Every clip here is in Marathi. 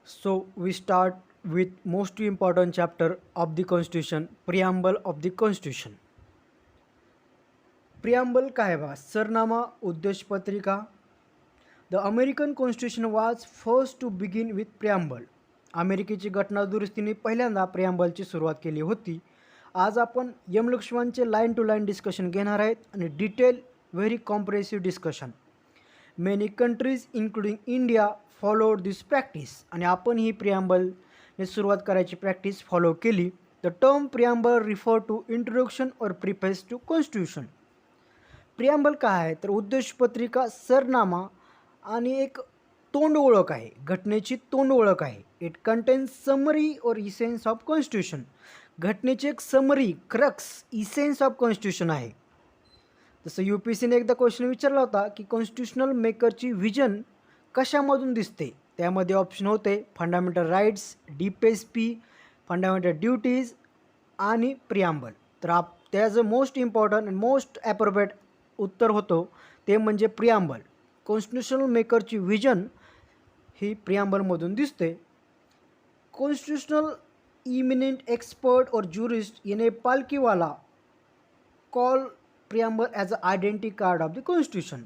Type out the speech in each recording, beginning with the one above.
So we start with most important chapter of the Constitution, preamble of the Constitution. Preamble काय आहे बघा, सरनामा, उद्देशपत्रिका. The American constitution was first to begin with preamble. अमेरिकेची घटना दुरुस्तीने पहिल्यांदा प्रिॲम्बलची सुरुवात केली होती. आज आपण यम लक्ष्मणचे लाईन टू लाईन डिस्कशन घेणार आहेत आणि detail very comprehensive discussion. Many countries including India followed this practice आणि आपण ही प्रिॲम्बलने सुरुवात करायची प्रॅक्टिस फॉलो केली. The term preamble refer to introduction और प्रिफेस टू कॉन्स्टिट्यूशन. प्रिॲम्बल काय आहे तर उद्देशपत्रिका, सरनामा आणि एक तोंड ओळख आहे, घटनेची तोंड ओळख आहे. इट कंटेन्स समरी और इसेन्स ऑफ कॉन्स्टिट्यूशन. घटनेची एक summary, crux, essence of constitution आहे. जसं UPSCने एकदा क्वेश्चन विचारला होता की कॉन्स्टिट्यूशनल मेकरची व्हिजन कशामधून दिसते. त्यामध्ये ऑप्शन होते fundamental rights, DPSP, fundamental duties आणि प्रिॲम्बल. तर त्याचं most important and most appropriate उत्तर होतं ते म्हणजे प्रिॲम्बल. कॉन्स्टिट्यूशनल मेकरची व्हिजन ही प्रिॲम्बलमधून दिसते. कॉन्स्टिट्यूशनल इमिनेंट एक्सपर्ट और ज्युरिस्ट याने Palkhivala call preamble as a identity card of the constitution.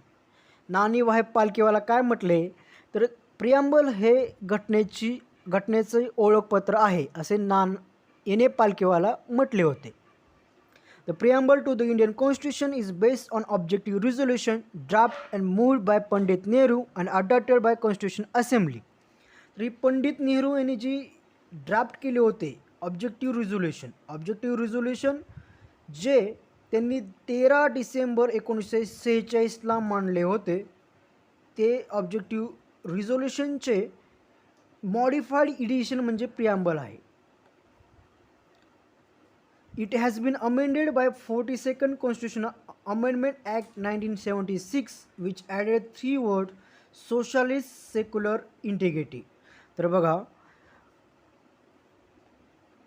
Nani वाहेब पालकीवाला काय म्हटले तर प्रिॲम्बल हे घटनेचं ओळखपत्र आहे असे याने पालकीवाला म्हटले होते. The preamble to the Indian Constitution is based on objective resolution draft and moved by Pandit Nehru and adopted by Constitution Assembly. तरी पंडित नेहरू यांनी जी ड्राफ्ट केले होते ऑब्जेक्टिव्ह रिझोल्युशन जे त्यांनी 13 डिसेंबर 1946ला मांडले होते, ते ऑब्जेक्टिव्ह रिझोल्युशनचे मॉडिफाईड एडिशन म्हणजे प्रिॲम्बल आहे. It has been amended by 42nd Constitutional Amendment Act 1976 which added 3 words socialist, secular, integrity. तर बघा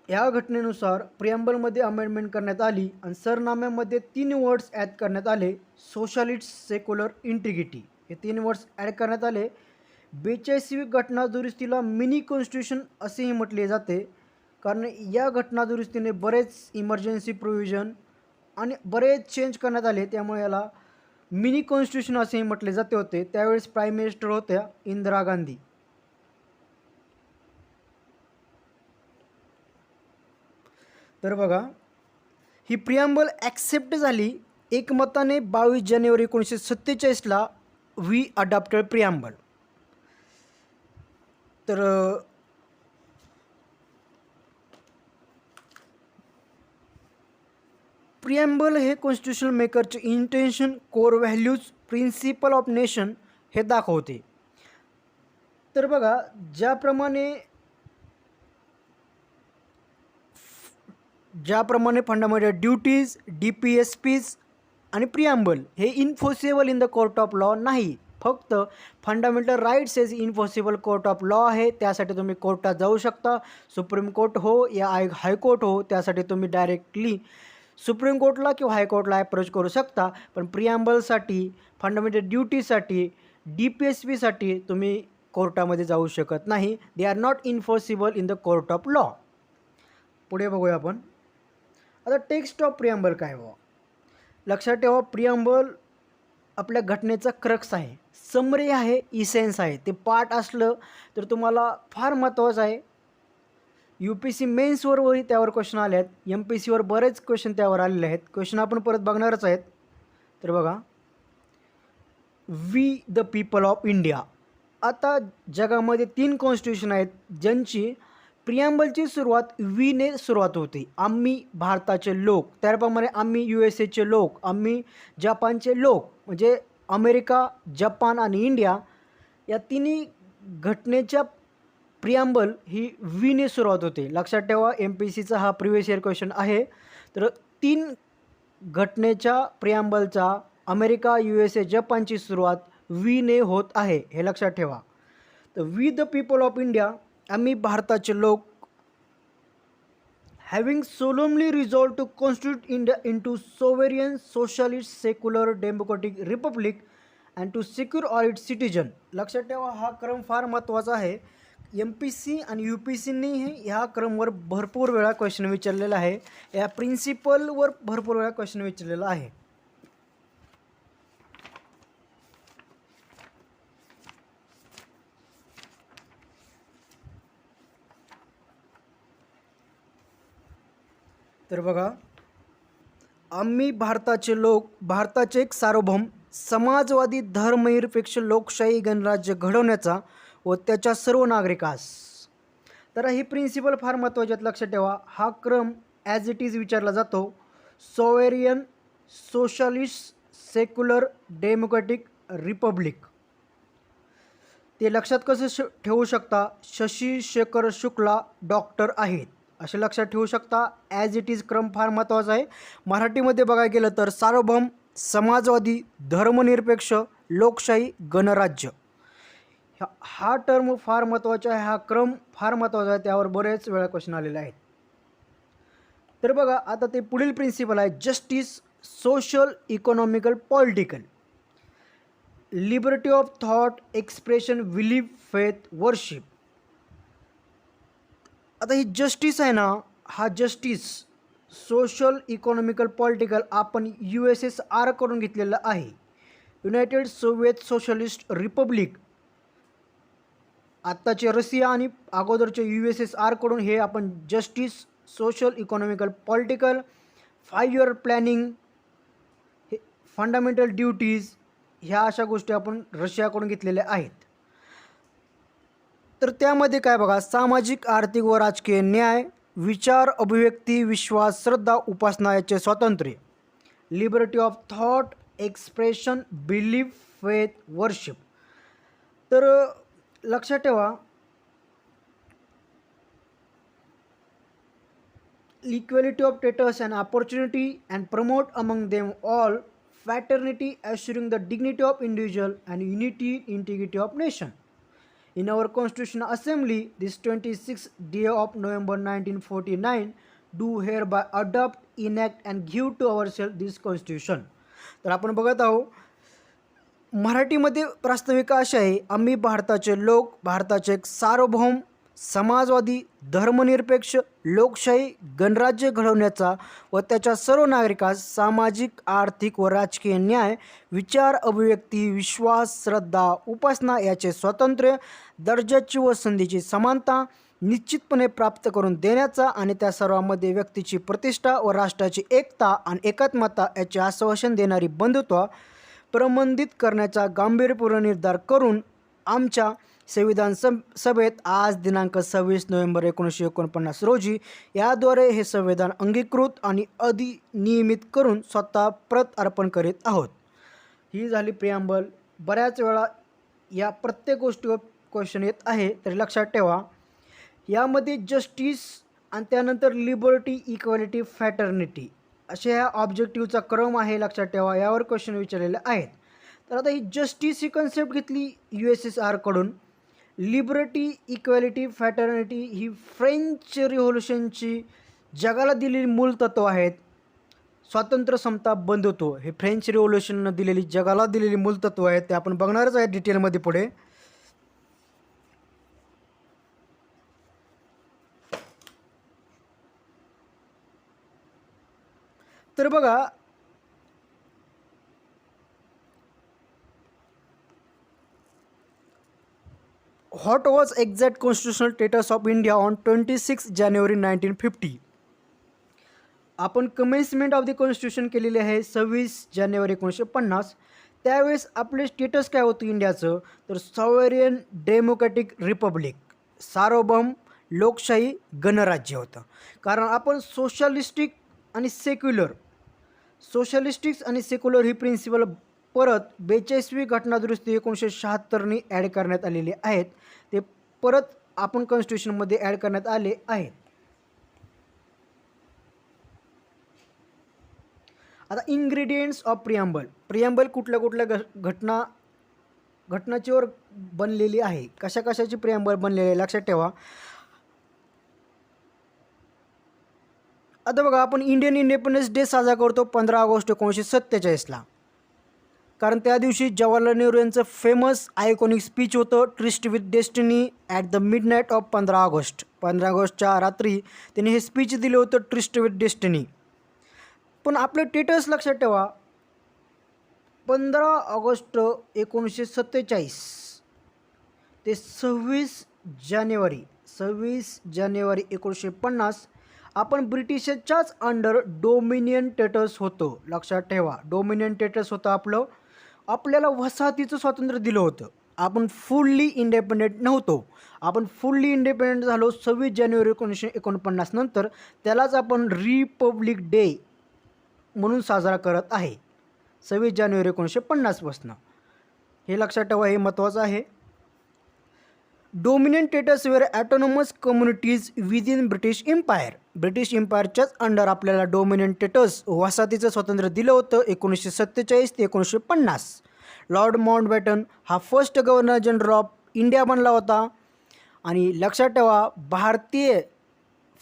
या घटनेनुसार प्रिॲम्बलमध्ये अमेंडमेंट करण्यात आली आणि सरनाम्यामध्ये 3 वर्ड्स ॲड करण्यात आले, सोशलिस्ट, सेक्युलर, इंटिग्रिटी. हे 3 वर्ड्स ॲड करण्यात आले. 42वी घटना दुरुस्तीला मिनी कॉन्स्टिट्यूशन असेही म्हटले जाते, कारण या घटना दुरुस्तीने बरेच इमर्जन्सी प्रोव्हिजन आणि बरेच चेंज करण्यात आले, त्यामुळे याला मिनी कॉन्स्टिट्यूशन असेही म्हटले जाते होते. त्यावेळेस प्राईम मिनिस्टर होत्या इंदिरा गांधी. तर बघा ही प्रिॲम्बल ॲक्सेप्ट झाली एकमताने 22 जानेवारी 1947ला. We adopted प्रिॲम्बल. तर प्रिॲम्बल हे कॉन्स्टिट्यूशनल मेकरचे intention, core values, principle of nation हे दाखवते. तर बघा ज्याप्रमाणे फंडामेंटल ड्युटीज, DPSPs आणि प्रिॲम्बल हे enforceable in the court of law नाही, फक्त फंडामेंटल राईट्स हे इन्फोर्सेबल कोर्ट ऑफ लॉ आहे. त्यासाठी तुम्ही कोर्टात जाऊ शकता, सुप्रीम कोर्ट हो या हायकोर्ट हो, त्यासाठी तुम्ही डायरेक्टली सुप्रीम कोर्टला किंवा हायकोर्टला अप्रोच करू शकता. पण प्रिॲम्बलसाठी, फंडामेंटल ड्युटीसाठी, DPSPसाठी तुम्ही कोर्टामध्ये जाऊ शकत नाही. They are not enforceable in the court of law. पुढे बघूया आपण. आता टेक्स्ट ऑफ प्रिॲम्बल काय व्हावं लक्षात ठेवा. प्रिॲम्बल आपल्या घटनेचा क्रक्स आहे, समरी आहे, इसेन्स आहे. ते पार्ट असलं तर तुम्हाला फार महत्त्वाचं आहे. UPSC मेन्सवरही त्यावर क्वेश्चन आले आहेत, MPSCवर बरेच क्वेश्चन त्यावर आलेले आहेत. क्वेश्चन आपण परत बघणारच आहेत. तर बघा, we the people of India. आता जगामध्ये 3 कॉन्स्टिट्यूशन आहेत ज्यांची प्रिॲम्बलची सुरुवात वीने सुरुवात होते. आम्ही भारताचे लोक, त्याप्रमाणे आम्ही USAचे लोक, आम्ही जपानचे लोक, म्हणजे अमेरिका, जपान आणि इंडिया या तिन्ही घटनेच्या प्रिॲम्बल ही वीने सुरुवात होते. लक्षात ठेवा, MPSCचा हा प्रिव्हियस इयर क्वेश्चन आहे. तर 3 घटनेच्या प्रिॲम्बलचा अमेरिका, USA, जपानची सुरुवात वीने होत आहे, हे लक्षात ठेवा. तर we the people of India, आम्ही भारताचे लोक, having solemnly resolve to constitute India into sovereign, socialist, secular, democratic republic and to secure all its citizen. लक्षात ठेवा, हा क्रम फार महत्त्वाचा आहे. MPC आणि UPCनी ह्या क्रमवर भरपूर वेळा क्वेश्चन विचारलेला आहे, या प्रिन्सिपलवर भरपूर वेळा क्वेश्चन विचारलेला आहे. तर बघा, आम्ही भारताचे लोक, भारताचे एक सार्वभौम समाजवादी धर्मनिरपेक्ष लोकशाही गणराज्य घडवण्याचा व त्याच्या सर्व नागरिकास. तर ही प्रिन्सिपल फार महत्त्वाची आहेत, लक्षात ठेवा. हा क्रम ॲज इट इज विचारला जातो. Sovereign, socialist, secular, democratic, Republic. ते लक्षात कसं ठेवू शकता, शशी शेखर शुक्ला डॉक्टर आहेत असे लक्षात ठेवू शकता. ॲज इट इज क्रम फार महत्त्वाचा आहे. मराठीमध्ये बघायला गेलं तर सार्वभौम समाजवादी धर्मनिरपेक्ष लोकशाही गणराज्य, हा टर्म फार महत्त्वाचा आहे. हा क्रम फार महत्त्वाचा आहे, त्यावर बरेच वेळा क्वेश्चन आलेले आहेत. तर बघा, आता ते पुढील प्रिन्सिपल आहे justice, social, economical, political, liberty of thought, expression, belief, faith, worship. आता ही जस्टिस आहे ना, हा जस्टिस सोशल, इकॉनॉमिकल, पॉलिटिकल आपण USSR कडून घेतलेलं आहे, युनायटेड सोव्हिएत सोशलिस्ट रिपब्लिक. आत्ताचे रशिया आणि अगोदरचे USSR कडून हे आपण justice, social, economical, political, 5 year planning, हे फंडामेंटल ड्युटीज, ह्या अशा गोष्टी आपण रशियाकडून घेतलेल्या आहेत. तर त्यामध्ये काय बघा, सामाजिक, आर्थिक व राजकीय न्याय, विचार, अभिव्यक्ती, विश्वास, श्रद्धा, उपासना याचे स्वातंत्र्य, liberty of thought, expression, belief, faith, worship. तर लक्षात ठेवा, equality of status and opportunity and promote among them all fraternity, assuring the dignity of individual and unity, integrity of nation. In our Constitutional Assembly, this 26th day of November 1949, do hereby adopt, enact and give to ourselves this Constitution. तर आपण बघत आहोत, मराठीमध्ये प्रास्ताविका अशी आहे, आम्ही भारताचे लोक, भारताचे एक सार्वभौम समाजवादी धर्मनिरपेक्ष लोकशाही गणराज्य घडवण्याचा व त्याच्या सर्व नागरिकास सामाजिक, आर्थिक व राजकीय न्याय, विचार, अभिव्यक्ती, विश्वास, श्रद्धा, उपासना याचे स्वातंत्र्य, दर्जाची व संधीची समानता निश्चितपणे प्राप्त करून देण्याचा आणि त्या सर्वांमध्ये व्यक्तीची प्रतिष्ठा व राष्ट्राची एकता आणि एकात्मता याचे आश्वासन देणारी बंधुत्व प्रबंधित करण्याचा गांभीर्यपूर्ण निर्धार करून आमच्या संविधान सभेत आज दिनांक 26 नोव्हेंबर 1949 रोजी याद्वारे हे संविधान अंगीकृत आणि अधिनियमित करून स्वतः प्रत अर्पण करीत आहोत. ही झाली प्रिॲम्बल. बऱ्याच वेळा या प्रत्येक गोष्टीवर क्वेश्चन येत आहे, तरी लक्षात ठेवा, यामध्ये जस्टिस आणि त्यानंतर लिबर्टी, इक्वॅलिटी, फ्रॅटर्निटी असे ह्या ऑब्जेक्टिव्हचा क्रम आहे, लक्षात ठेवा. यावर क्वेश्चन विचारलेले आहेत. तर आता ही जस्टिस ही कन्सेप्ट घेतली USSR कडून. लिबर्टी, इक्वॅलिटी, फ्रॅटर्निटी ही फ्रेंच रिव्होल्यूशनची जगाला दिलेली मूल तत्व आहेत. स्वातंत्र्य, समता, बंधुत्व हे फ्रेंच रिव्होल्यूशननं दिलेली जगाला दिलेली मूल तत्व आहेत. ते आपण बघणारच आहे डिटेलमध्ये पुढे. तर बघा, what was exact constitutional status of India on 26 जानेवारी 1950. आपण कमेन्समेंट ऑफ द कॉन्स्टिट्यूशन केलेले आहे 26 जानेवारी 1950. त्यावेळेस आपले स्टेटस काय होतं इंडियाचं, तर सॉव्हरेन डेमोक्रॅटिक रिपब्लिक, सार्वभौम लोकशाही गणराज्य होतं. कारण आपण सोशलिस्टिक आणि सेक्युलर ही प्रिन्सिपल परत 42वी घटनादुरुस्ती 1976नी ॲड करण्यात आलेले आहेत. ते परत आपण कॉन्स्टिट्यूशनमध्ये ॲड करण्यात आले आहेत. आता इन्ग्रेडियंट्स ऑफ प्रिॲम्बल कुठल्या कुठल्या घटनांच्यावर बनलेली आहे, कशा कशाची प्रिॲम्बल बनलेली आहे, लक्षात ठेवा. आता बघा, आपण इंडियन इंडिपेंडन्स डे साजरा करतो 15 ऑगस्ट 1947ला. कारण त्या दिवशी जवाहरलाल नेहरू यांचं फेमस आयकॉनिक स्पीच होतं tryst with destiny at the midnight of 15 August. 15 ऑगस्टच्या रात्री त्यांनी हे स्पीच दिलं होतं ट्रिस्ट विथ डेस्टिनी. पण आपलं स्टेटस लक्षात ठेवा, 15 ऑगस्ट 1947 ते 26 जानेवारी 1950 आपण ब्रिटिशांच्याच अंडर डोमिनियन स्टेटस होतो. लक्षात ठेवा, डोमिनियन स्टेटस होतं आपलं. आपल्याला वसाहतीचं स्वातंत्र्य दिलं होतं. आपण फुल्ली इंडिपेंडेंट नव्हतो. आपण फुल्ली इंडिपेंडेंट झालो 26 जानेवारी 1949 नंतर. त्यालाच आपण रिपब्लिक डे म्हणून साजरा करत आहे 26 जानेवारी 1950पासून. हे लक्षात ठेवा, हे महत्त्वाचं आहे. Dominion status were autonomous communities within British Empire. British एम्पायरच्याच अंडर आपल्याला डोमिनियन स्टेटस वसाहतीचं स्वातंत्र्य दिलं होतं 1947 ते 1950. लॉर्ड माउंटबॅटन हा first governor general of India बनला होता. आणि लक्षात ठेवा, भारतीय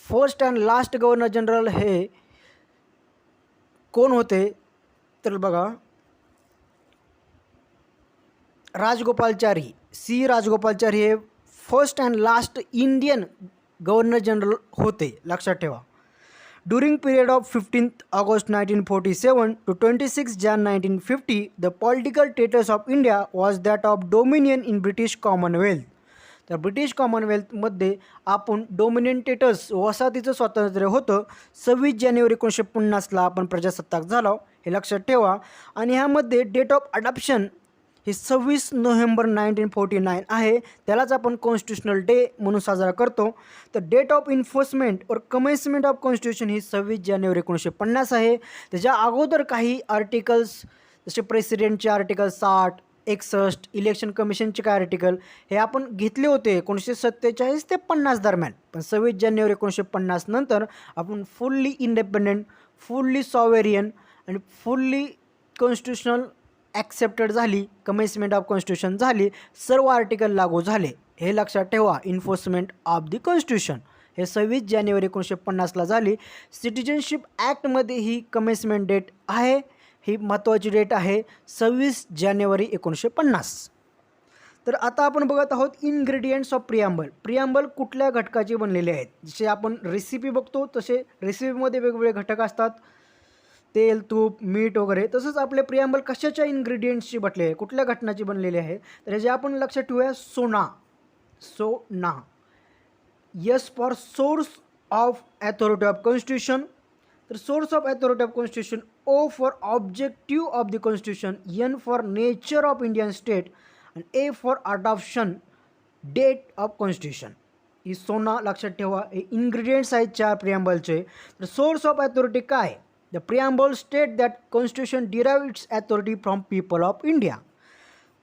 first and last governor general हे कोण होते तर बघा, राजगोपालचारी, सी राजगोपालचारी हे first and last Indian governor general होते. लक्षात ठेवा. During period of 15 August 1947 to 26 Jan 1950 the political status of India was that of dominion in British Commonwealth. तर ब्रिटिश कॉमनवेल्थमध्ये आपण डोमिनियन स्टेटस वसाहतीचं स्वातंत्र्य होतं. 26 जानेवारी 1950ला आपण प्रजासत्ताक झालो, हे लक्षात ठेवा. आणि ह्यामध्ये डेट ऑफ अडॉप्शन हे 26 नोव्हेंबर 1949 आहे. त्यालाच आपण कॉन्स्टिट्युशनल डे म्हणून साजरा करतो. तर डेट ऑफ इन्फोर्समेंट और कमेन्समेंट ऑफ कॉन्स्टिट्यूशन ही 26 जानेवारी 1950 आहे. त्याच्या अगोदर काही आर्टिकल्स जसे प्रेसिडेंटचे आर्टिकल 60, 61, इलेक्शन कमिशनचे काय आर्टिकल हे आपण घेतले होते 1947 ते 50 दरम्यान. पण 26 जानेवारी 1950 नंतर आपण फुल्ली इंडिपेंडेंट, फुल्ली सॉवेरियन आणि फुल्ली कॉन्स्टिट्युशनल ॲक्सेप्टेड झाली. कमेन्समेंट ऑफ कॉन्स्टिट्यूशन झाली, सर्व आर्टिकल लागू झाले. हे लक्षात ठेवा. इन्फोर्समेंट ऑफ द कॉन्स्टिट्यूशन हे 26 जानेवारी 1950ला झाली. सिटिझनशिप ॲक्टमध्ये ही कमेन्समेंट डेट आहे. ही महत्त्वाची डेट आहे 26 जानेवारी 1950. तर आता आपण बघत आहोत इन्ग्रेडियंट्स ऑफ प्रिॲम्बल. प्रिॲम्बल कुठल्या घटकाचे बनलेले आहेत. जसे आपण रेसिपी बघतो तसे रेसिपीमध्ये वेगवेगळे घटक असतात, तेल, तूप, मीठ वगैरे. तसंच आपले प्रिॲम्बल कशाच्या इन्ग्रेडियंट्सची बनले आहे, कुठल्या घटनाची बनलेली आहे. तर जे आपण लक्षात ठेवूया, SONA. S for source of authority of constitution. तर source of authority of constitution. O for objective of the constitution. N for nature of Indian state. आणि A for adoption date of constitution. ही सोना लक्षात ठेवा. हे इन्ग्रेडियंट्स आहेत 4 प्रिॲम्बलचे. तर सोर्स ऑफ अथॉरिटी काय. The preamble state that constitution derive its authority from people of India.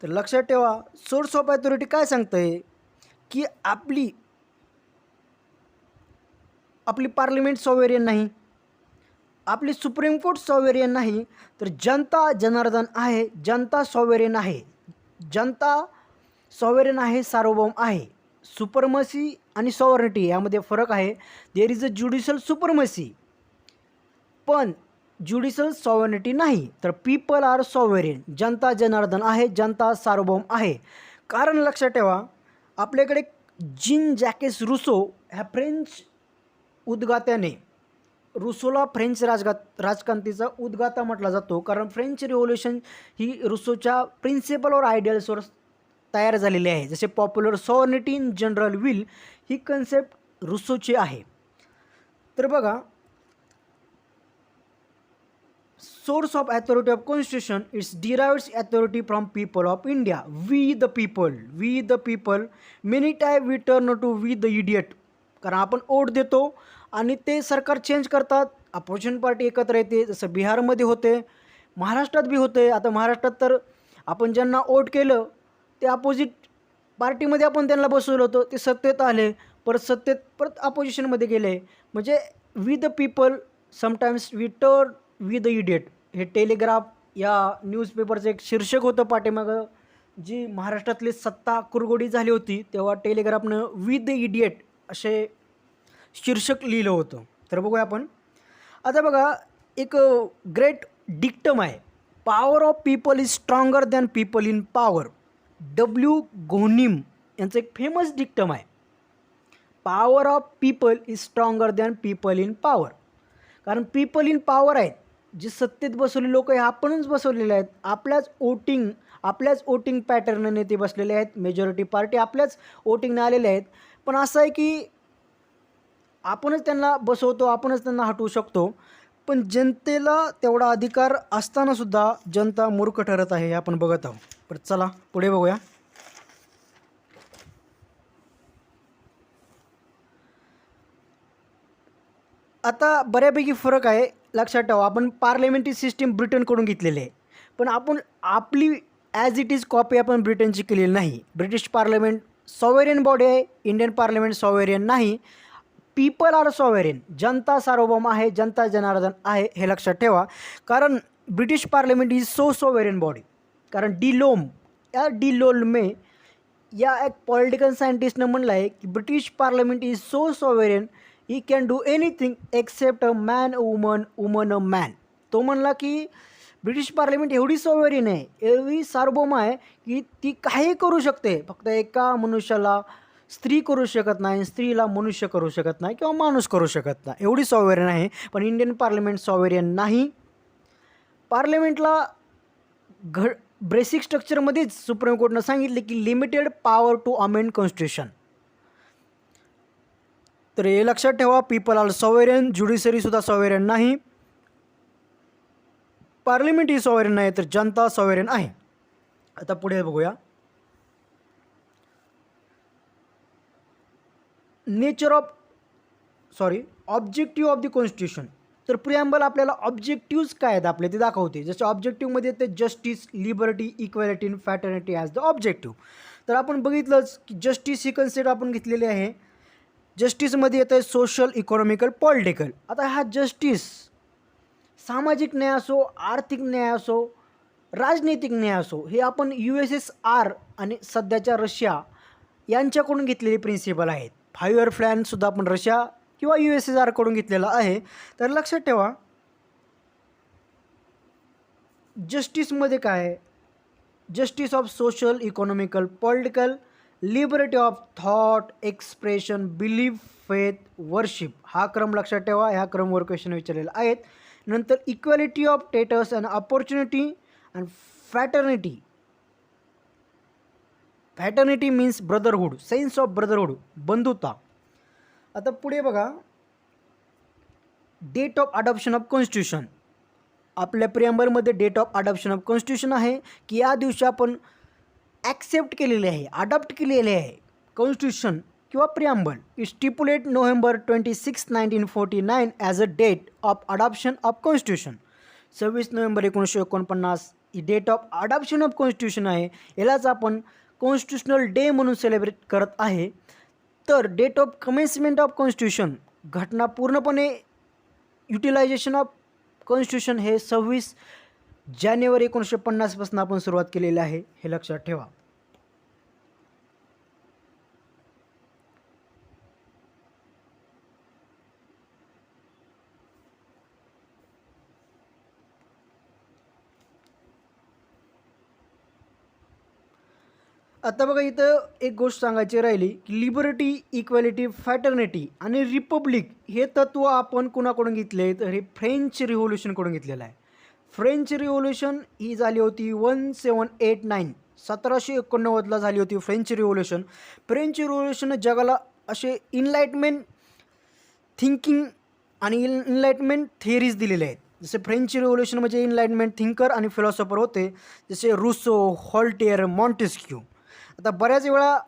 तर लक्षात ठेवा, सोर्स ऑफ अथॉरिटी काय सांगतं आहे की आपली पार्लिमेंट सॉव्हेरियन नाही, आपली सुप्रीम कोर्ट सॉव्हेरियन नाही, तर जनता जनार्दन आहे. जनता सॉव्हेरियन आहे. जनता सॉव्हेरियन आहे, सार्वभौम आहे. सुपरमसी आणि सॉव्हर्निटी यामध्ये फरक आहे. देअर इज अ ज्युडिशियल सुपरमसी, पण ज्युडिशियल सॉव्हर्निटी नाही. तर पीपल आर सॉव्हेरियन. जनता जनार्दन आहे, जनता सार्वभौम आहे. कारण लक्षात ठेवा, आपल्याकडे जीन जॅकेस रुसो ह्या फ्रेंच उद्गात्याने, रुसोला फ्रेंच राजक्रांतीचा उद्गाता म्हटला जातो. कारण फ्रेंच रिव्होल्युशन ही रुसोच्या प्रिन्सिपल और आयडियल्सवर तयार झालेली आहे. जसे popular sovereignty in general will ही कन्सेप्ट रुसोची आहे. तर बघा, source of authority of constitution, it derives authority from people of India. We the people. Many time we turn to we the idiot. कारण आपण वोट देतो आणि ते सरकार चेंज करतात, अपोजिशन पार्टी एकत्र येते. जसं बिहारमध्ये होते, महाराष्ट्रात बी होते. आता महाराष्ट्रात तर आपण ज्यांना वोट केलं ते अपोजिट पार्टीमध्ये आपण त्यांना बसवलं होतं, ते सत्तेत आले, परत अपोजिशनमध्ये गेले. म्हणजे we the people sometimes we turn we the idiot. हे टेलिग्राफ या न्यूजपेपरचं एक शीर्षक होतं पाठीमागं. जी महाराष्ट्रातली सत्ता कुरघोडी झाली होती तेव्हा टेलिग्राफनं वी द इडियट असे शीर्षक लिहिलं होतं. तर बघूया आपण. आता बघा, एक ग्रेट डिक्टम आहे. Power of people is stronger than people in power. W गोनिम यांचं एक फेमस डिक्टम आहे, power of people is stronger than people in power. कारण पीपल इन पॉवर आहेत, जे सत्तेत बसवलेले लोक आहे आपणच बसवलेले आहेत, आपल्याच वोटिंग पॅटर्नने ते बसलेले आहेत, मेजॉरिटी पार्टी आपल्याच वोटिंगने आलेले आहेत. पण असं आहे की आपणच त्यांना बसवतो, आपणच त्यांना हटवू शकतो, पण जनतेला तेवढा अधिकार असतानासुद्धा जनता मूर्ख ठरत आहे हे आपण बघत आहोत. पण चला पुढे बघूया. आता बऱ्यापैकी फरक आहे, लक्षात ठेवा. आपण पार्लमेंटरी सिस्टीम ब्रिटनकडून घेतलेली आहे, पण आपण आपली ॲज इट इज कॉपी आपण ब्रिटनची केलेली नाही. ब्रिटिश पार्लमेंट सॉव्हरेन बॉडी आहे, इंडियन पार्लमेंट सॉव्हरेन नाही. पीपल आर सॉव्हरेन, जनता सार्वभौम आहे, जनता जनार्दन आहे, हे लक्षात ठेवा. कारण British parliament is so sovereign body. कारण डी लोल्मे या एक पॉलिटिकल सायंटिस्टनं म्हणलं आहे की British parliament is so sovereign he can do anything except a man woman a man. तो म्हणला की ब्रिटिश पार्लमेंट एवढी सॉव्हरेन आहे, एवढी सार्वभौम आहे की ती काही करू शकते, फक्त एका मनुष्याला स्त्री करू शकत नाही, स्त्रीला मनुष्य करू शकत नाही किंवा माणूस करू शकत नाही, एवढी सॉव्हरेन आहे. पण इंडियन पार्लमेंट सॉव्हरेन नाही. पार्लमेंटला बेसिक स्ट्रक्चरमध्येच सुप्रीम कोर्टनं सांगितले की limited power to amend constitution. तर हे लक्षात ठेवा, पीपल आर सॉव्हरेन, ज्युडिशरीसुद्धा सॉव्हरेन नाही, पार्लमेंट ही सॉव्हरेन नाही, तर जनता सॉव्हरेन आहे. आता पुढे बघूया. Objective of the constitution. तर प्रिॲम्बल आपल्याला ऑब्जेक्टिव्ज काय आहेत आपले ते दाखवते. जसे ऑब्जेक्टिव्हमध्ये येते justice, liberty, equality and fraternity as the objective. तर आपण बघितलंच की जस्टिस ही कन्सेप्ट आपण घेतलेली आहे. जस्टिसमध्ये येतं आहे सोशल, इकॉनॉमिकल, पॉलिटिकल. आता हा जस्टिस सामाजिक न्याय असो, आर्थिक न्याय असो, राजनैतिक न्याय असो, हे आपण USSR आणि सध्याच्या रशिया यांच्याकडून घेतलेले प्रिन्सिपल आहेत. 5 इयर प्लॅनसुद्धा आपण रशिया किंवा USSR कडून घेतलेला आहे. तर लक्षात ठेवा, जस्टिसमध्ये काय आहे, justice of social, economical, political, liberty of thought, expression, belief, faith, worship. हा क्रम लक्षात ठेवा, ह्या क्रमवर क्वेश्चन विचारलेले आहेत. नंतर equality of status and opportunity and fraternity. Fraternity means brotherhood, sense of brotherhood, बंधुता. आता पुढे बघा, date of adoption of constitution. आपल्या प्रिॲम्बलमध्ये date of adoption of constitution आहे की या दिवशी आपण ॲक्सेप्ट केलेले आहे, अडॉप्ट केलेले आहे कॉन्स्टिट्यूशन किंवा preamble. It stipulate November 26, 1949 as a date of adoption of constitution. 26 November 1949 ही date of adoption of constitution आहे. यालाच आपण कॉन्स्टिट्यूशनल डे म्हणून सेलिब्रेट करत आहे. तर date of commencement of constitution, घटना पूर्णपणे युटिलायझेशन ऑफ कॉन्स्टिट्यूशन हे 26 जानेवारी 1950 पासून आपण सुरुवात केलेली आहे, हे लक्षात ठेवा. आता बघा, इथं एक गोष्ट सांगायची राहिली की लिबर्टी, इक्वॅलिटी, फॅटर्निटी आणि रिपब्लिक हे तत्त्व आपण कुणाकडून घेतले, तर हे फ्रेंच रिव्होल्युशनकडून घेतलेलं आहे. फ्रेंच रिव्होल्युशन ही झाली होती 1789, 1789ला झाली होती फ्रेंच रिव्होल्युशन. फ्रेंच रिव्होल्युशननं जगाला असे इनलाइटमेंट थिंकिंग आणि इनलाइटमेंट थिअरीज दिलेले आहेत. जसे फ्रेंच रिव्होल्युशन म्हणजे इनलाइटमेंट थिंकर आणि फिलॉसॉफर होते, जसे रुसो, हॉल्टेअर, मॉन्टेस्क्यू. आता बऱ्याच वेळा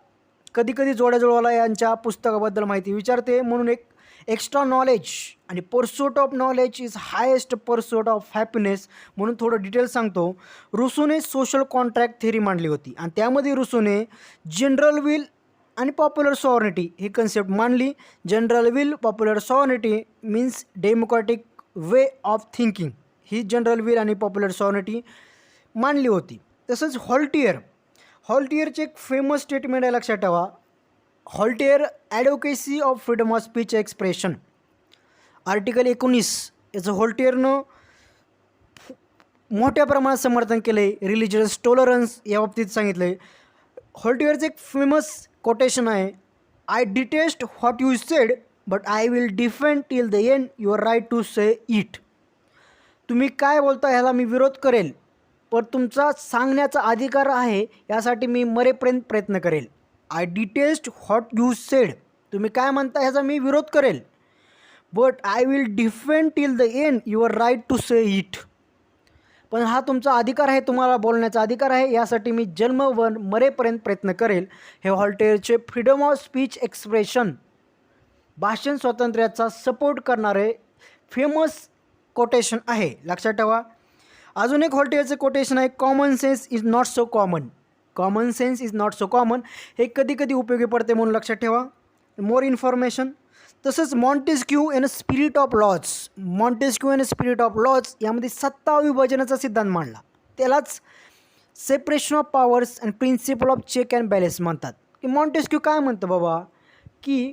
कधी जोड्याजुळवाला यांच्या पुस्तकाबद्दल माहिती विचारते, म्हणून एक एक्स्ट्रा नॉलेज आणि pursuit of knowledge is highest pursuit of happiness म्हणून थोडं डिटेल सांगतो. रुसोने सोशल कॉन्ट्रॅक्ट थिअरी मांडली होती आणि त्यामध्ये रुसोने जनरल विल आणि पॉप्युलर सॉव्हर्निटी ही कन्सेप्ट मांडली. General will, popular sovereignty means democratic way of thinking, ही जनरल विल आणि पॉप्युलर सॉव्हर्निटी मांडली होती. तसंच हॉल्टियरचे एक फेमस स्टेटमेंट आहे, लक्षात ठेवा. Voltaire advocacy of freedom of speech expression, article 19 याचं हॉल्टेअरनं मोठ्या प्रमाणात समर्थन केलं आहे. रिलिजियस टॉलरन्स या बाबतीत सांगितलं आहे. व्हॉल्टेअरचं एक फेमस कोटेशन आहे, I detest what you said but I will defend till the end your right to say it. तुम्ही काय बोलता ह्याला मी विरोध करेल, पण तुमचा सांगण्याचा अधिकार आहे, यासाठी मी मरेपर्यंत प्रयत्न करेल. I detest what you said, तुम्ही काय म्हणता ह्याचा मी विरोध करेल, but I will defend till the end your right to say it. पण हा तुमचा अधिकार आहे, तुम्हाला बोलण्याचा अधिकार आहे, यासाठी मी जन्मभर मरेपर्यंत प्रयत्न करेल. हे व्हॉल्टेअरचे फ्रीडम ऑफ स्पीच एक्सप्रेशन, भाषण स्वातंत्र्याचा सपोर्ट करणारे फेमस कोटेशन आहे, लक्षात ठेवा. अजून एक व्हॉल्टेअरचं कोटेशन आहे, common sense is not so common. Common sense is not so common हे कधी कधी उपयोगी पडते म्हणून लक्षात ठेवा. More information. तसंच Montesquieu and spirit of laws. Montesquieu and spirit of laws यामध्ये सत्ता विभाजनाचा सिद्धांत मांडला, त्यालाच separation of powers and principle of check and balance म्हणतात. की मॉन्टेस्क्यू काय म्हणतं बाबा, की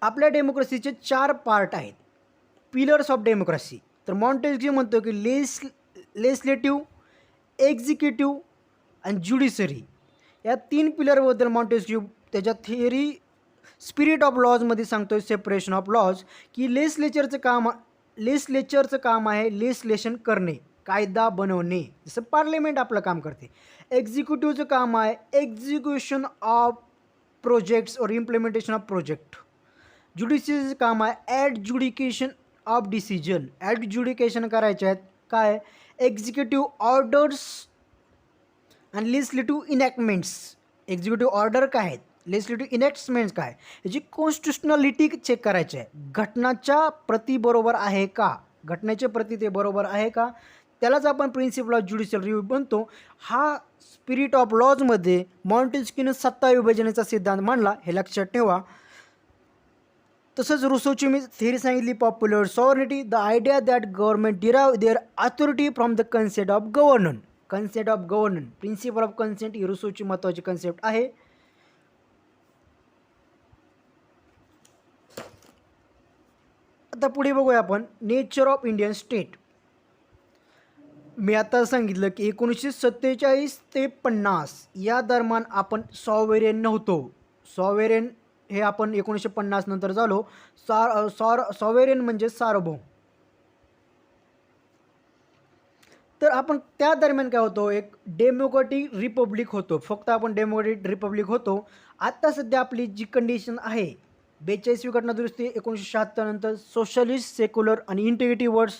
आपल्या डेमोक्रेसीचे 4 पार्ट आहेत, पिलर्स ऑफ डेमोक्रेसी. तर मॉन्टेस्क्यू म्हणतो की लेजिस्लेटिव्ह, एक्झिक्युटिव्ह आणि ज्युडिशरी या 3 पिलरबद्दल मॉन्टेस्क्यू त्याच्या थिअरी स्पिरिट ऑफ लॉजमध्ये सांगतोय, सेपरेशन ऑफ लॉज, की लेजिस्लेचरचं काम आहे लेजिस्लेशन करणे, कायदा बनवणे, जसं पार्लिमेंट आपलं काम करते. एक्झिक्युटिव्हचं काम आहे एक्झिक्युशन ऑफ प्रोजेक्ट्स और इम्प्लिमेंटेशन ऑफ प्रोजेक्ट. ज्युडिशरीचं काम आहे ॲडज्युडिकेशन ऑफ डिसिजन. ॲडज्युडिकेशन करायचे आहेत काय, एक्झिक्युटिव्ह ऑर्डर्स आणि लेजिस्लेटिव्ह इनॅक्टमेंट्स. एक्झिक्युटिव्ह ऑर्डर काय आहेत, लेजिस्लेटिव्ह इनॅक्टमेंट्स काय, याची कॉन्स्टिट्युशनलिटी चेक करायची आहे, घटनाच्या प्रती बरोबर आहे का, घटनेच्या प्रती ते बरोबर आहे का, त्यालाच आपण प्रिन्सिपल ऑफ ज्युडिशियल रिव्ह्यू बनतो. हा स्पिरिट ऑफ लॉजमध्ये मॉन्टेस्क्यूने सत्ता विभाजनाचा सिद्धांत मांडला, हे लक्षात ठेवा. तसंच रुसोची मी थिअरी सांगितली, popular sovereignty, the idea that government derive their authority from the concept of governance. Concept of governance, principle of consent ही रुसोची महत्त्वाची कन्सेप्ट आहे. आता पुढे बघूया आपण नेचर ऑफ इंडियन स्टेट. मी आता सांगितलं की 1947 ते 50 या दरम्यान आपण सॉव्हरेन नव्हतो. सॉव्हरेन हे आपण 1950 नंतर झालो. सॉव्हरेन म्हणजे सार्वभौम. तर आपण त्या दरम्यान काय होतो, एक डेमोक्रॅटिक रिपब्लिक होतो, फक्त आपण डेमोक्रॅटिक रिपब्लिक होतो. आता सध्या आपली जी कंडिशन आहे, 42वी घटनादुरुस्ती 1976 नंतर सोशलिस्ट, सेक्युलर आणि इंटिग्रिटी वर्ड्स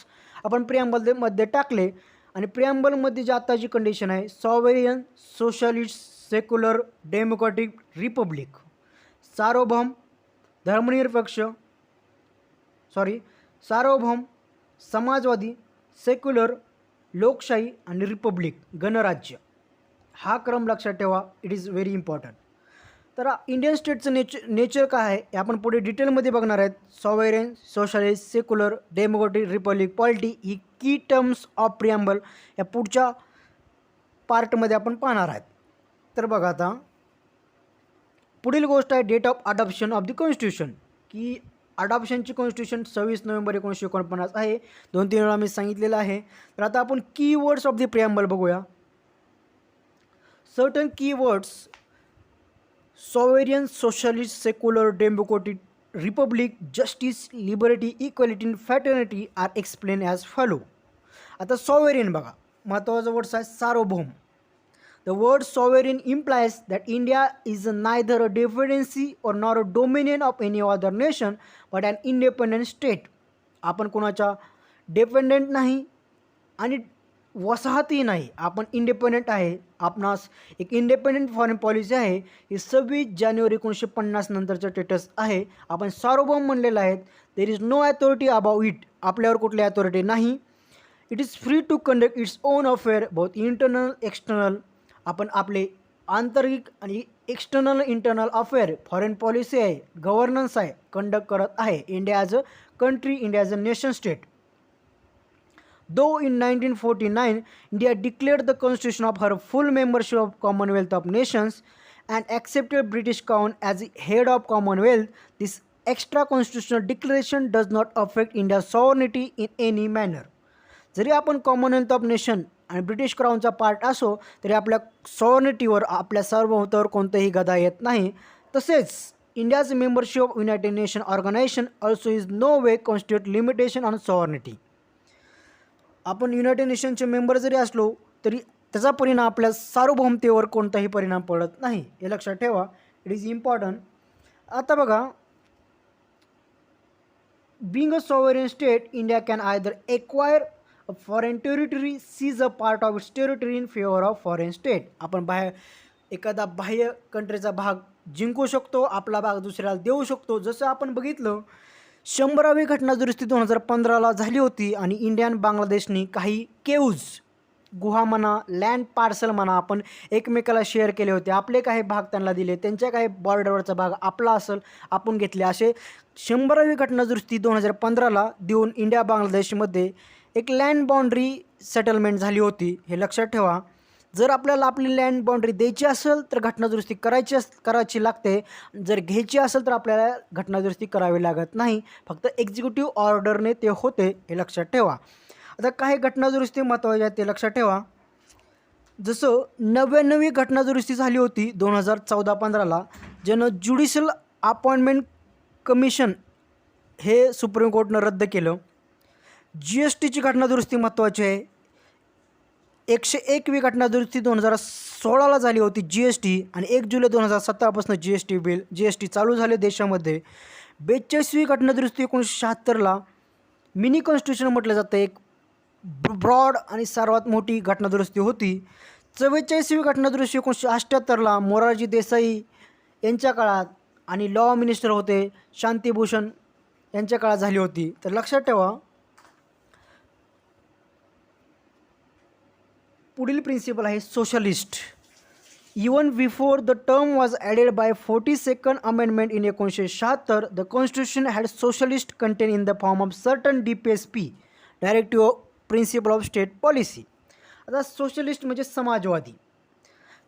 आपण प्रिॲम्बलमध्ये टाकले, आणि प्रिॲम्बलमध्ये जी आत्ताची कंडिशन आहे, sovereign, socialist, secular, democratic Republic, सार्वभौम, धर्मनिरपेक्ष, सार्वभौम, समाजवादी, सेक्युलर, लोकशाही आणि रिपब्लिक, गणराज्य. हा क्रम लक्षात ठेवा, इट इज व्हेरी इम्पॉर्टंट. तर इंडियन स्टेटचं नेचर काय आहे हे आपण पुढे डिटेलमध्ये बघणार आहेत. Sovereign, socialist, secular, democratic, republic, polity ही की टर्म्स ऑफ प्रिॲम्बल या पुढच्या पार्टमध्ये आपण पाहणार आहेत. तर बघा आता पुढील गोष्ट आहे date of adoption of the constitution, की अडॉप्शनची कॉन्स्टिट्यूशन 26 नोव्हेंबर 1949 आहे. 2-3 वेळा मी सांगितलेलं आहे. तर आता आपण कीवर्ड्स ऑफ द प्रिॲम्बल बघूया. Certain keywords sovereign, socialist, secular, democratic, republic, justice, liberty, equality and fraternity are explain as follow. आता सॉव्हरेन बघा, महत्त्वाचा वर्ड्स आहे सार्वभौम. The word sovereign implies that India is neither a dependency or nor a dominion of any other nation but an independent state. आपण कोणाच्या डिपेंडेंट नाही आणि वसाहती नाही, आपण इंडिपेंडेंट आहे. आपणास एक इंडिपेंडेंट फॉरेन पॉलिसी आहे. ही 26 जानेवारी 1950 नंतरचं स्टेटस आहे. आपण सार्वभौम म्हणलेलं आहे. There is no authority about it, आपल्यावर कुठली अथॉरिटी नाही. It is free to conduct its own affair both internal external. आपण आपले आंतरिक आणि external internal affair, foreign policy आहे, गव्हर्नन्स आहे, कंडक्ट करत आहे. India as a country, India as a nation state. Though in 1949 India declared the constitution of her full membership of commonwealth of nations and accepted British crown as head of commonwealth. This extra constitutional declaration does not affect India sovereignty in any manner. जरी आपण कॉमनवेल्थ ऑफ नेशन आणि ब्रिटिश क्राऊनचा पार्ट असो तरी आपल्या सॉव्हर्निटीवर आपल्या सार्वभौमत्वावर कोणतेही गदा येत नाही. तसेच India's membership of United Nation Organization also is no way constitute limitation on sovereignty. आपण युनायटेड नेशनचे मेंबर जरी असलो तरी त्याचा परिणाम आपल्या सार्वभौमतेवर कोणताही परिणाम पडत नाही, हे लक्षात ठेवा. It is important. आता बघा, being a sovereign state, India can either acquire a foreign territory, seize a part of its territory in favor of foreign state. आपण एखादा बाह्य कंट्रीचा भाग जिंकू शकतो, आपला भाग दुसऱ्याला देऊ शकतो. जसं आपण बघितलं 100वी घटना दुरुस्ती 2015ला झाली होती आणि इंडिया आणि बांगलादेशनी काही केव्ज, गुहा म्हणा, लँड पार्सल म्हणा, आपण एकमेकाला शेअर केले होते. आपले काही भाग त्यांना दिले, त्यांच्या काही बॉर्डरवरचा भाग आपला असेल आपण घेतले. असे 100वी घटना दुरुस्ती 2015ला देऊन इंडिया बांगलादेशमध्ये एक लँड बाउंड्री सेटलमेंट झाली होती, हे लक्षात ठेवा. जर आपल्याला आपली लँड बाउंड्री द्यायची असेल तर घटना दुरुस्ती करायची लागते. जर घ्यायची असेल तर आपल्याला घटना दुरुस्ती करावी लागत नाही, फक्त एक्झिक्युटिव्ह ऑर्डरने ते होते, हे लक्षात ठेवा. आता काही घटना दुरुस्ती महत्त्वाच्या आहेत ते लक्षात ठेवा. जसं 99वी घटना दुरुस्ती झाली होती 2014-15ला, ज्यानं ज्युडिशियल अपॉइंटमेंट कमिशन हे सुप्रीम कोर्टनं रद्द केलं. GSTची घटना दुरुस्ती महत्त्वाची आहे. 101वी घटना दुरुस्ती 2016ला झाली होती GST, आणि 1 जुलै 2017पासून GST चालू झाले देशामध्ये. 42वी घटना दुरुस्ती 1976ला मिनी कॉन्स्टिट्यूशन म्हटलं जातं, एक ब्रॉड आणि सर्वात मोठी घटना दुरुस्ती होती. 44वी घटना दुरुस्ती 1978ला मोरारजी देसाई यांच्या काळात आणि लॉ मिनिस्टर होते शांतिभूषण यांच्या काळात झाली होती. तर लक्षात ठेवा, पुढील प्रिन्सिपल आहे socialist. Even before the term was added by 42nd amendment in 1976, the constitution had socialist content in the form of certain DPSP, directive principle of state policy. आता सोशलिस्ट म्हणजे समाजवादी.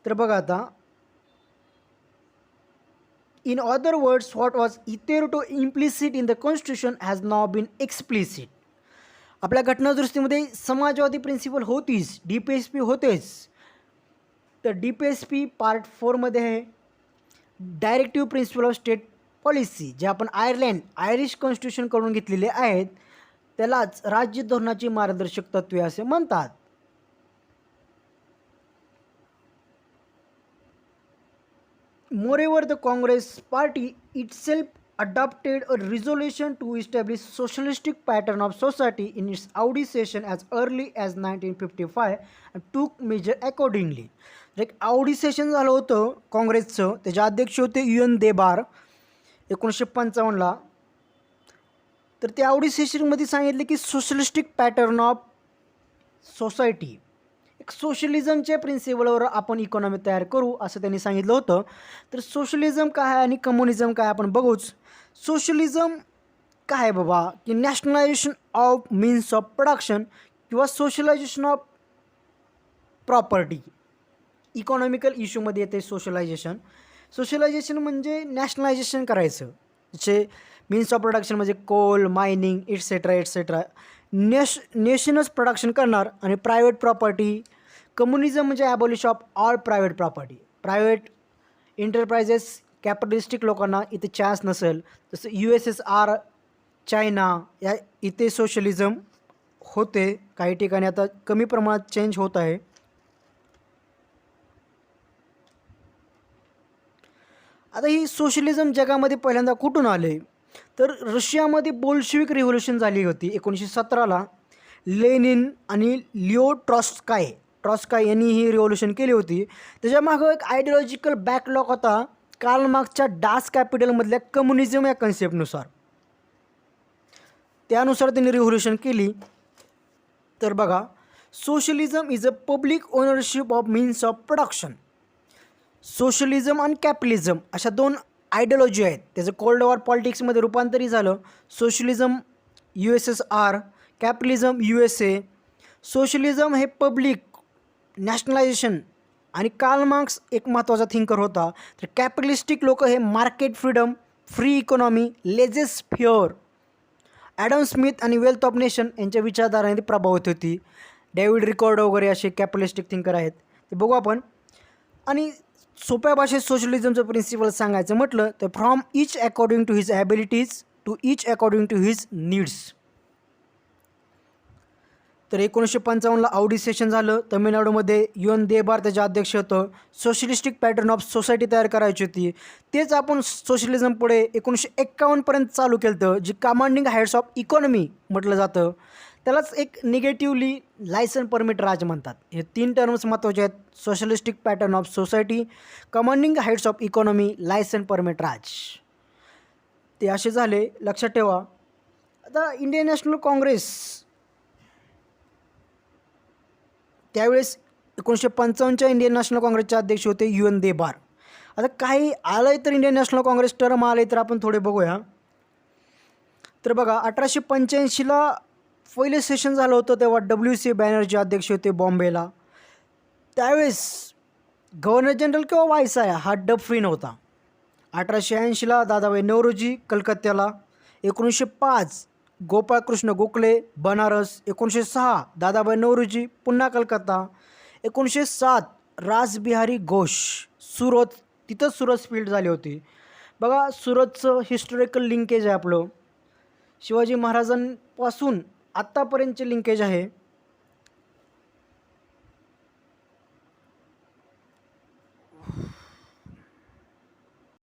तर बघा आता, in other words what was hitherto implicit in the constitution has now been explicit. आपल्या घटना दुरुस्तीमध्ये समाजवादी प्रिन्सिपल होतीच, DPSP होतेच. तर DPSP पार्ट 4मध्ये आहे directive principle of state policy, जे आपण आयरिश कॉन्स्टिट्यूशनकडून घेतलेले आहेत, त्यालाच राज्य धोरणाची मार्गदर्शक तत्त्वे असे म्हणतात. Moreover, the Congress party itself adopted a resolution to establish socialistic pattern of society in its Audi session as early as 1955 and took measure accordingly. एक आवडी सेशन झालं होतं काँग्रेसचं, त्याचे अध्यक्ष होते UN देबार 1955ला. तर त्या आवडी सेशनमध्ये सांगितले की सोशलिस्टिक पॅटर्न ऑफ सोसायटी, एक सोशलिझमच्या प्रिन्सिपलवर आपण इकॉनॉमी तयार करू असं त्यांनी सांगितलं होतं. तर सोशलिझम काय आहे आणि कम्युनिझम काय आपण बघूच. सोशलिझम काय आहे बाबा, की nationalization of means of production किंवा सोशलायझेशन ऑफ प्रॉपर्टी, इकॉनॉमिकल इश्यूमध्ये येते सोशलायझेशन. सोशलायझेशन म्हणजे नॅशनलायझेशन करायचं, जसे मीन्स ऑफ प्रोडक्शन म्हणजे कोल, मायनिंग एटसेट्रा नेशनच प्रोडक्शन करणार, आणि प्रायव्हेट प्रॉपर्टी. कम्युनिझम म्हणजे abolish of all private property, private enterprises, capitalistic लोकांना इथे चान्स नसेल. जसं USSR, चायना, या इथे सोशलिझम होते. काही ठिकाणी आता कमी प्रमाणात चेंज होत आहे. आता ही सोशलिझम जगामध्ये पहिल्यांदा कुठून आले, तर रशियामध्ये बोल्शेविक रिव्होल्युशन झाली होती 1917ला. लेनिन आणि लिओ ट्रॉस्काय यांनी ही रिव्होल्युशन केली होती. त्याच्यामागं एक आयडिओलॉजिकल बॅकलॉग होता कार्ल मार्क्सच्या डास कॅपिटलमधल्या कम्युनिझम या कन्सेप्टनुसार. त्यानुसार त्यांनी रिव्होल्युशन केली. तर बघा, socialism is a public ownership of means of production. Socialism आणि कॅपिटलिझम अशा दोन आयडिओलॉजी आहेत. त्याचं कोल्ड वॉर पॉलिटिक्समध्ये रूपांतरित झालं. Socialism USSR, capitalism USA. Socialism हे पब्लिक नॅशनलायझेशन, आणि कार्ल मार्क्स एक महत्त्वाचा थिंकर होता. तर कॅपिटलिस्टिक लोक हे market freedom, free economy, laissez fair Adam Smith आणि वेल्थ ऑफ नेशन यांच्या विचारधाराने प्रभावित होती. डेव्हिड रिकॉर्ड वगैरे असे कॅपिटलिस्टिक थिंकर आहेत, ते बघू आपण. आणि सोप्या भाषेत सोशलिझमचं प्रिन्सिपल सांगायचं म्हटलं तर from each according to his abilities to each according to his needs. तर 1955ला औडी सेशन झालं तमिळनाडूमध्ये. UN देबार त्याचे अध्यक्ष होतं. सोशलिस्टिक पॅटर्न ऑफ सोसायटी तयार करायची होती. तेच आपण सोशलिझम पुढे 1951पर्यंत चालू केलं होतं, जी कमांडिंग हाईट्स ऑफ इकॉनॉमी म्हटलं जातं. त्यालाच एक निगेटिव्हली लायसन परमिट राज म्हणतात. हे 3 टर्म्स महत्त्वाचे आहेत: socialistic pattern of society, commanding heights of economy, licence permit raj. ते असे झाले, लक्षात ठेवा. आता इंडियन नॅशनल काँग्रेस त्यावेळेस 1955च्या इंडियन नॅशनल काँग्रेसचे अध्यक्ष होते UN देबार. आता काही आलं आहे तर इंडियन नॅशनल काँग्रेस टर्म आलं आहे तर आपण थोडे बघूया. तर बघा 1885ला पहिले सेशन झालं होतं, तेव्हा WC बॅनर्जी अध्यक्ष होते बॉम्बेला. त्यावेळेस गव्हर्नर जनरल किंवा व्हायसराय हा डबफ्री नव्हता. 1880ला दादाभाई नौरोजी कलकत्त्याला. 1905 गोपाळकृष्ण गोखले बनारस. 1906 दादाभाई नौरोजी पुन्हा कलकत्ता. 1907 रासबिहारी घोष सुरत, तिथंच सुरत स्प्लिट झाली होती. बघा सुरतचं हिस्टॉरिकल लिंकेज आहे आपलं, शिवाजी महाराजांपासून आत्तापर्यंतचे लिंकेज आहे.